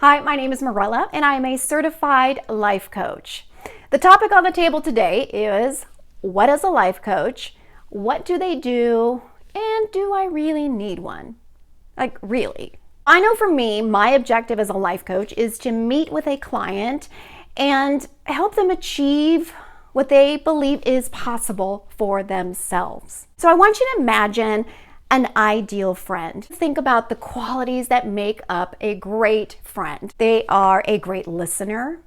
Hi, my name is Marella, and I am a certified life coach. The topic on the table today is, what is a life coach? What do they do? And do I really need one? Like, really? I know for me, my objective as a life coach is to meet with a client and help them achieve what they believe is possible for themselves. So I want you to imagine an ideal friend. Think about the qualities that make up a great friend. They are a great listener,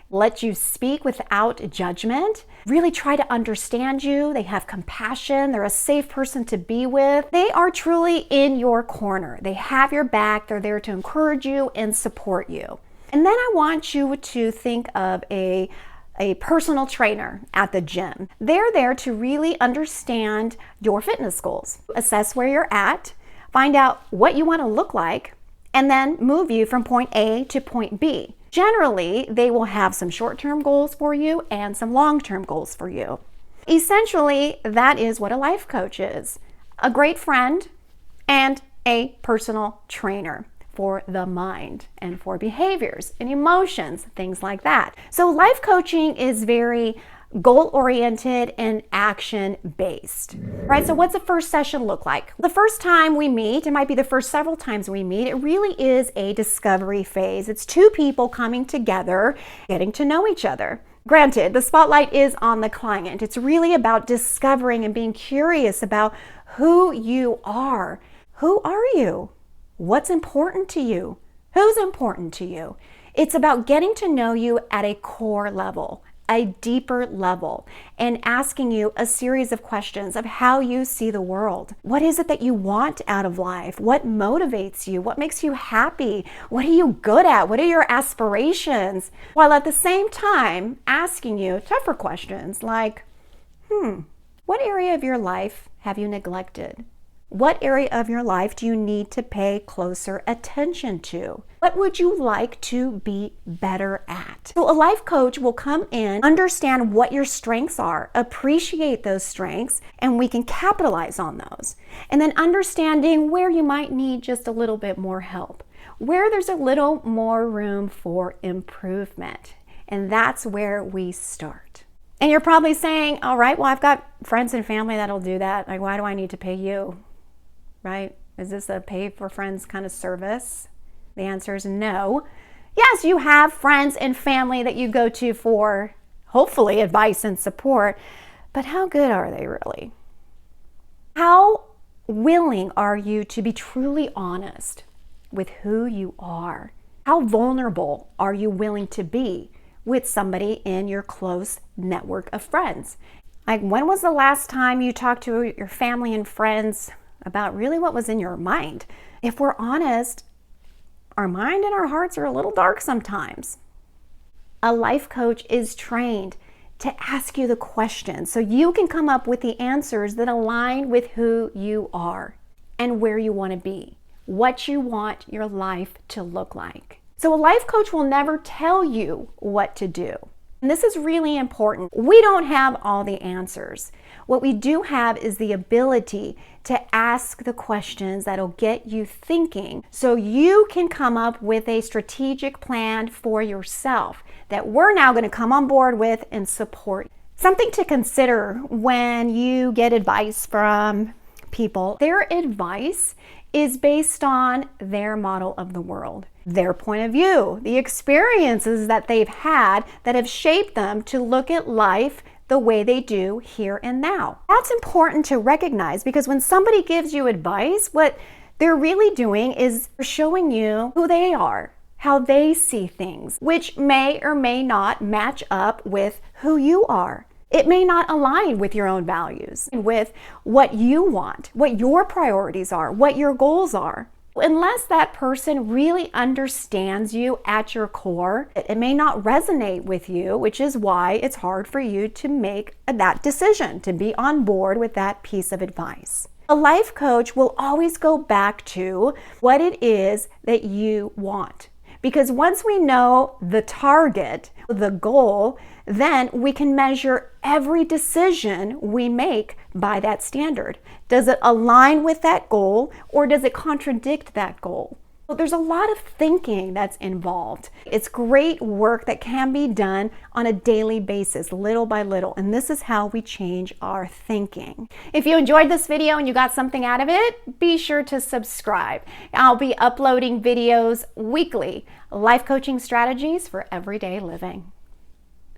let you speak without judgment, really try to understand you. They have compassion. They're a safe person to be with. They are truly in your corner. They have your back. They're there to encourage you and support you. And then I want you to think of a personal trainer at the gym. They're there to really understand your fitness goals, assess where you're at, find out what you want to look like, and then move you from point A to point B. Generally, they will have some short-term goals for you and some long-term goals for you. Essentially, that is what a life coach is: a great friend and a personal trainer for the mind and for behaviors and emotions, things like that. So life coaching is very goal-oriented and action-based, right? So what's the first session look like? The first time we meet, it might be the first several times we meet, it really is a discovery phase. It's two people coming together, getting to know each other. Granted, the spotlight is on the client. It's really about discovering and being curious about who you are. Who are you? What's important to you? Who's important to you? It's about getting to know you at a core level, a deeper level, and asking you a series of questions of how you see the world. What is it that you want out of life? What motivates you? What makes you happy? What are you good at? What are your aspirations? While at the same time asking you tougher questions like, what area of your life have you neglected? What area of your life do you need to pay closer attention to? What would you like to be better at? So a life coach will come in, understand what your strengths are, appreciate those strengths, and we can capitalize on those. And then understanding where you might need just a little bit more help, where there's a little more room for improvement. And that's where we start. And you're probably saying, all right, well, I've got friends and family that'll do that. Like, why do I need to pay you? Right? Is this a pay for friends kind of service? The answer is no. Yes, you have friends and family that you go to for hopefully advice and support, but how good are they really? How willing are you to be truly honest with who you are? How vulnerable are you willing to be with somebody in your close network of friends? Like, when was the last time you talked to your family and friends about really what was in your mind? If we're honest, our mind and our hearts are a little dark sometimes. A life coach is trained to ask you the questions so you can come up with the answers that align with who you are and where you want to be, what you want your life to look like. So a life coach will never tell you what to do. And this is really important. We don't have all the answers. What we do have is the ability to ask the questions that'll get you thinking so you can come up with a strategic plan for yourself that we're now going to come on board with and support. Something to consider when you get advice from people: their advice is based on their model of the world, their point of view, the experiences that they've had that have shaped them to look at life the way they do here and now. That's important to recognize, because when somebody gives you advice, what they're really doing is showing you who they are, how they see things, which may or may not match up with who you are. It may not align with your own values, with what you want, what your priorities are, what your goals are. Unless that person really understands you at your core, it may not resonate with you, which is why it's hard for you to make that decision, to be on board with that piece of advice. A life coach will always go back to what it is that you want. Because once we know the target, the goal, then we can measure every decision we make by that standard. Does it align with that goal, or does it contradict that goal? Well, there's a lot of thinking that's involved. It's great work that can be done on a daily basis, little by little, and this is how we change our thinking. If you enjoyed this video and you got something out of it, be sure to subscribe. I'll be uploading videos weekly, life coaching strategies for everyday living.